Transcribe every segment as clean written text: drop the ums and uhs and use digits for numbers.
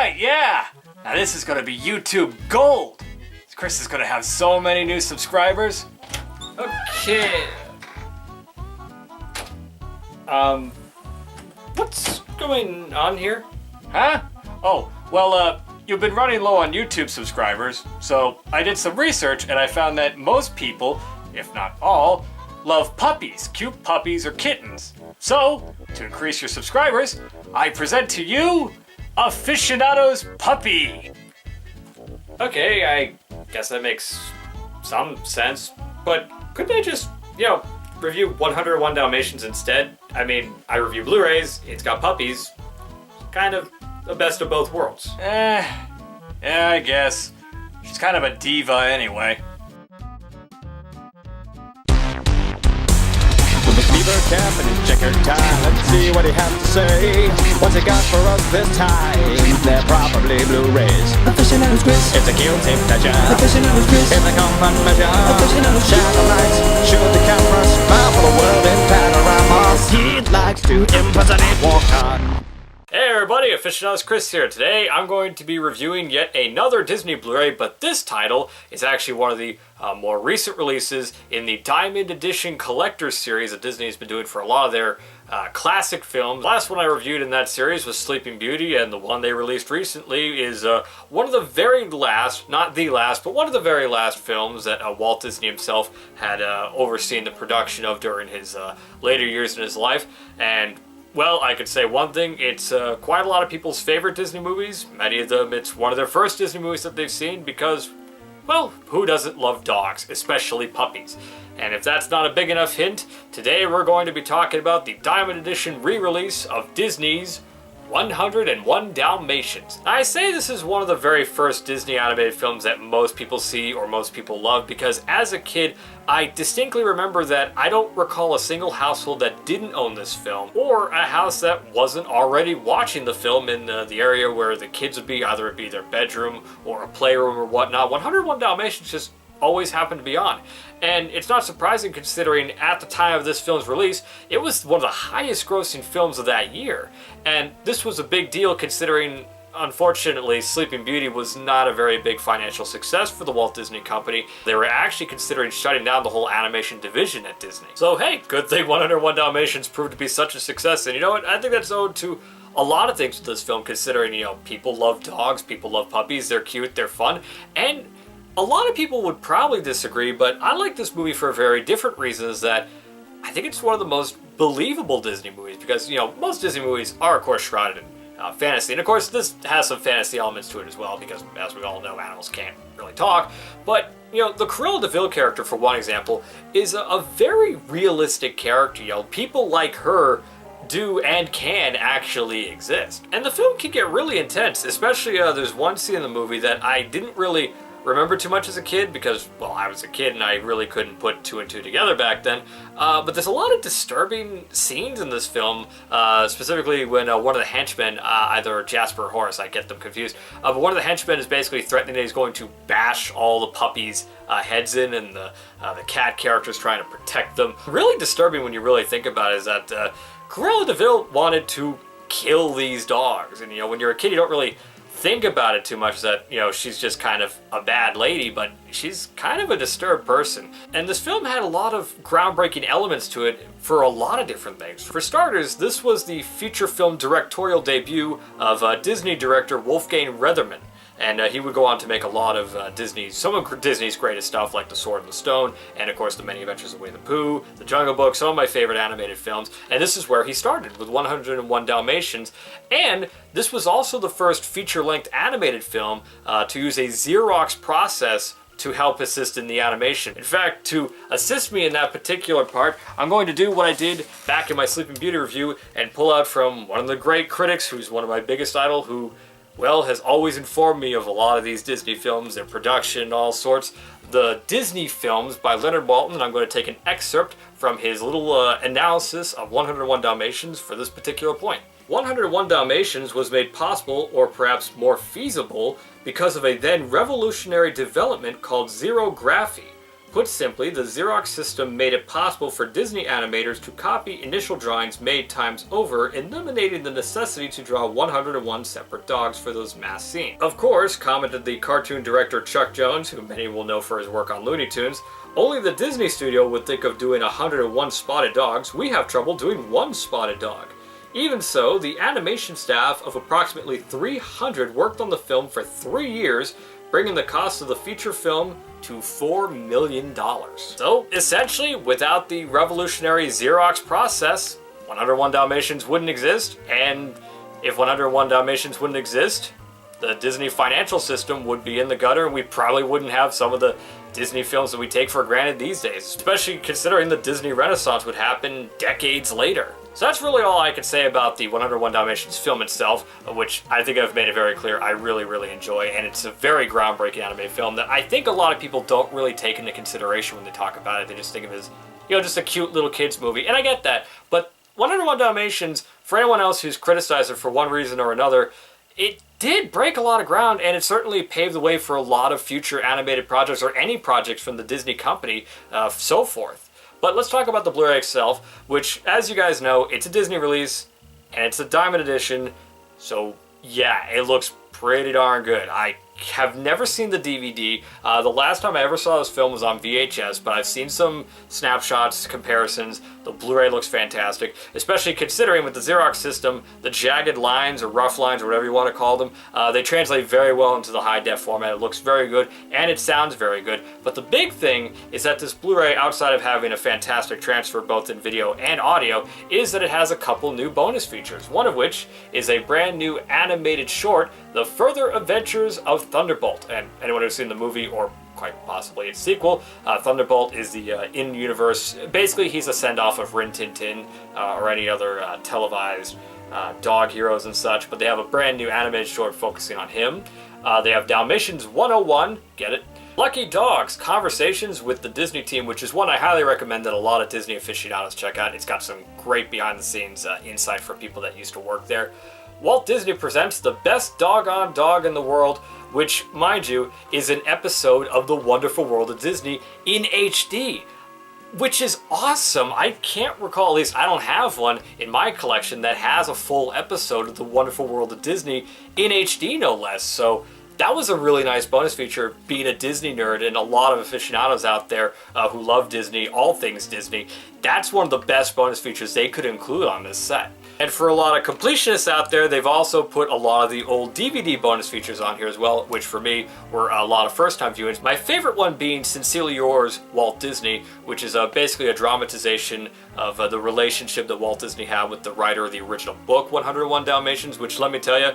right, yeah! Now this is gonna be YouTube gold! Chris is gonna have so many new subscribers. Okay. What's going on here? Huh? Oh, well, you've been running low on YouTube subscribers, so I did some research and I found that most people, if not all, love puppies, cute puppies or kittens. So, to increase your subscribers, I present to you Aficionados Puppy. Okay, I guess that makes some sense, but couldn't I just, review 101 Dalmatians instead? I mean, I review Blu-rays, it's got puppies, kind of the best of both worlds. Yeah, I guess. She's kind of a diva anyway. With his beaver cap and his checkered tie, let's see what he has to say. What's he got for us this time? They're probably Blu-rays. Aficionados Chris. It's a guilty pleasure. Aficionados Chris. In the common measure. Aficionados Shine the lights, shoot the camera, smile for the world in panoramas. He likes to impersonate Walker. Hey everybody, Aficionados Chris here. Today I'm going to be reviewing yet another Disney Blu-ray, but this title is actually one of the more recent releases in the Diamond Edition Collector's series that Disney has been doing for a lot of their classic films. The last one I reviewed in that series was Sleeping Beauty, and the one they released recently is one of the very last, not the last, but one of the very last films that Walt Disney himself had overseen the production of during his later years in his life. And well, I could say one thing, it's quite a lot of people's favorite Disney movies. Many of them, it's one of their first Disney movies that they've seen because, well, who doesn't love dogs, especially puppies? And if that's not a big enough hint, today we're going to be talking about the Diamond Edition re-release of Disney's 101 Dalmatians. I say this is one of the very first Disney animated films that most people see or most people love because as a kid, I distinctly remember that I don't recall a single household that didn't own this film or a house that wasn't already watching the film in the area where the kids would be, either it be their bedroom or a playroom or whatnot. 101 Dalmatians just always happened to be on. And it's not surprising considering at the time of this film's release, it was one of the highest grossing films of that year. And this was a big deal considering, unfortunately, Sleeping Beauty was not a very big financial success for the Walt Disney Company. They were actually considering shutting down the whole animation division at Disney. So hey, good thing 101 Dalmatians proved to be such a success. And you know what? I think that's owed to a lot of things with this film considering, people love dogs, people love puppies, they're cute, they're fun, and a lot of people would probably disagree, but I like this movie for very different reasons. That I think it's one of the most believable Disney movies because, most Disney movies are, of course, shrouded in fantasy. And, of course, this has some fantasy elements to it as well because, as we all know, animals can't really talk. But, the Cruella de Vil character, for one example, is a very realistic character. People like her do and can actually exist. And the film can get really intense, especially there's one scene in the movie that I didn't really remember too much as a kid because, well, I was a kid and I really couldn't put two and two together back then. But there's a lot of disturbing scenes in this film, specifically when one of the henchmen, either Jasper or Horace, I get them confused, but one of the henchmen is basically threatening that he's going to bash all the puppies' heads in, and the cat character's trying to protect them. Really disturbing when you really think about it is that Cruella de Vil wanted to kill these dogs. And, when you're a kid, you don't really think about it too much that, she's just kind of a bad lady, but she's kind of a disturbed person. And this film had a lot of groundbreaking elements to it for a lot of different things. For starters, this was the feature film directorial debut of Disney director Wolfgang Reitherman. And he would go on to make a lot of some of Disney's greatest stuff, like The Sword and the Stone, and of course The Many Adventures of Winnie the Pooh, The Jungle Book, some of my favorite animated films. And this is where he started, with 101 Dalmatians. And this was also the first feature-length animated film to use a Xerox process to help assist in the animation. In fact, to assist me in that particular part, I'm going to do what I did back in my Sleeping Beauty review and pull out from one of the great critics, who's one of my biggest idol, who, well, has always informed me of a lot of these Disney films, their production, all sorts. The Disney Films by Leonard Maltin, and I'm going to take an excerpt from his little analysis of 101 Dalmatians for this particular point. 101 Dalmatians was made possible, or perhaps more feasible, because of a then revolutionary development called xerography. Put simply, the Xerox system made it possible for Disney animators to copy initial drawings made times over, eliminating the necessity to draw 101 separate dogs for those mass scenes. Of course, commented the cartoon director Chuck Jones, who many will know for his work on Looney Tunes, only the Disney studio would think of doing 101 spotted dogs. We have trouble doing one spotted dog. Even so, the animation staff of approximately 300 worked on the film for 3 years, bringing the cost of the feature film to $4 million. So, essentially, without the revolutionary Xerox process, 101 Dalmatians wouldn't exist, and if 101 Dalmatians wouldn't exist, the Disney financial system would be in the gutter, and we probably wouldn't have some of the Disney films that we take for granted these days, especially considering the Disney Renaissance would happen decades later. So that's really all I can say about the 101 Dalmatians film itself, which I think I've made it very clear I really, really enjoy, and it's a very groundbreaking anime film that I think a lot of people don't really take into consideration when they talk about it. They just think of it as, just a cute little kids movie, and I get that, but 101 Dalmatians, for anyone else who's criticized it for one reason or another, it did break a lot of ground, and it certainly paved the way for a lot of future animated projects or any projects from the Disney company, so forth. But let's talk about the Blu-ray itself, which, as you guys know, it's a Disney release, and it's a Diamond Edition, so yeah, it looks pretty darn good. I have never seen the DVD. The last time I ever saw this film was on VHS, but I've seen some snapshots, comparisons. The Blu-ray looks fantastic, especially considering with the Xerox system, the jagged lines or rough lines or whatever you want to call them, they translate very well into the high-def format. It looks very good, and it sounds very good. But the big thing is that this Blu-ray, outside of having a fantastic transfer both in video and audio, is that it has a couple new bonus features, one of which is a brand new animated short, The Further Adventures of Thunderbolt. And anyone who's seen the movie, or quite possibly its sequel, Thunderbolt is the in-universe, basically he's a send-off of Rin Tin Tin or any other televised dog heroes and such, but they have a brand new animated short focusing on him. They have Dalmatians 101, get it? Lucky Dogs, Conversations with the Disney Team, which is one I highly recommend that a lot of Disney aficionados check out. It's got some great behind-the-scenes insight for people that used to work there. Walt Disney Presents The Best Doggone Dog in the World, which, mind you, is an episode of The Wonderful World of Disney in HD, which is awesome. I can't recall, at least I don't have one in my collection that has a full episode of The Wonderful World of Disney in HD, no less. So that was a really nice bonus feature, being a Disney nerd and a lot of aficionados out there who love Disney, all things Disney. That's one of the best bonus features they could include on this set. And for a lot of completionists out there, they've also put a lot of the old DVD bonus features on here as well, which for me were a lot of first-time viewings. My favorite one being Sincerely Yours, Walt Disney, which is basically a dramatization of the relationship that Walt Disney had with the writer of the original book, 101 Dalmatians, which, let me tell you,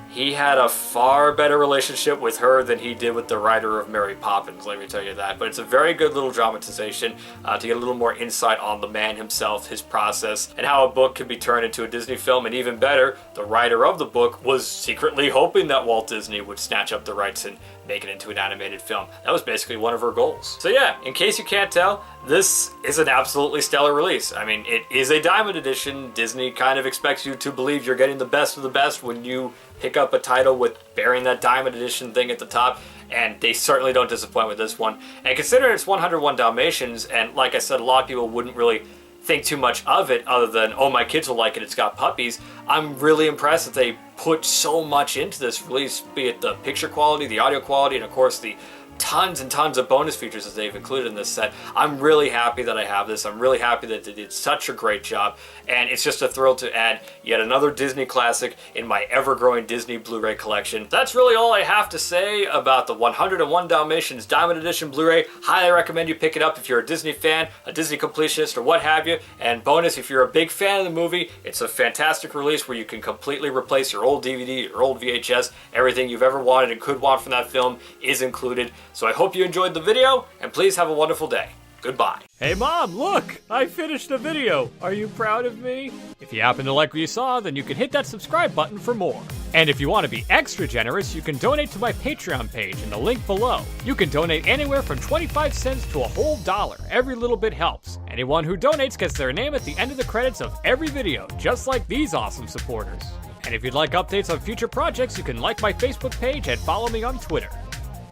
he had a far better relationship with her than he did with the writer of Mary Poppins, let me tell you that. But it's a very good little dramatization to get a little more insight on the man himself, his process, and how a book can be turned into a Disney film. And even better, the writer of the book was secretly hoping that Walt Disney would snatch up the rights and make it into an animated film. That was basically one of her goals. So yeah, in case you can't tell, this is an absolutely stellar release. I mean, it is a Diamond Edition. Disney kind of expects you to believe you're getting the best of the best when you pick up a title with bearing that Diamond Edition thing at the top, and they certainly don't disappoint with this one. And considering it's 101 Dalmatians, and like I said, a lot of people wouldn't really think too much of it other than, oh, my kids will like it, it's got puppies. I'm really impressed that they put so much into this release, be it the picture quality, the audio quality, and of course the tons and tons of bonus features that they've included in this set. I'm really happy that I have this. I'm really happy that they did such a great job, and it's just a thrill to add yet another Disney classic in my ever-growing Disney Blu-ray collection. That's really all I have to say about the 101 Dalmatians Diamond Edition Blu-ray. Highly recommend you pick it up if you're a Disney fan, a Disney completionist, or what have you. And bonus, if you're a big fan of the movie, it's a fantastic release where you can completely replace your old DVD, your old VHS. Everything you've ever wanted and could want from that film is included. So I hope you enjoyed the video, and please have a wonderful day. Goodbye. Hey Mom, look! I finished the video. Are you proud of me? If you happen to like what you saw, then you can hit that subscribe button for more. And if you want to be extra generous, you can donate to my Patreon page in the link below. You can donate anywhere from 25 cents to a whole $1. Every little bit helps. Anyone who donates gets their name at the end of the credits of every video, just like these awesome supporters. And if you'd like updates on future projects, you can like my Facebook page and follow me on Twitter.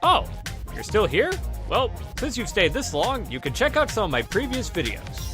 Oh, you're still here? Well, since you've stayed this long, you can check out some of my previous videos.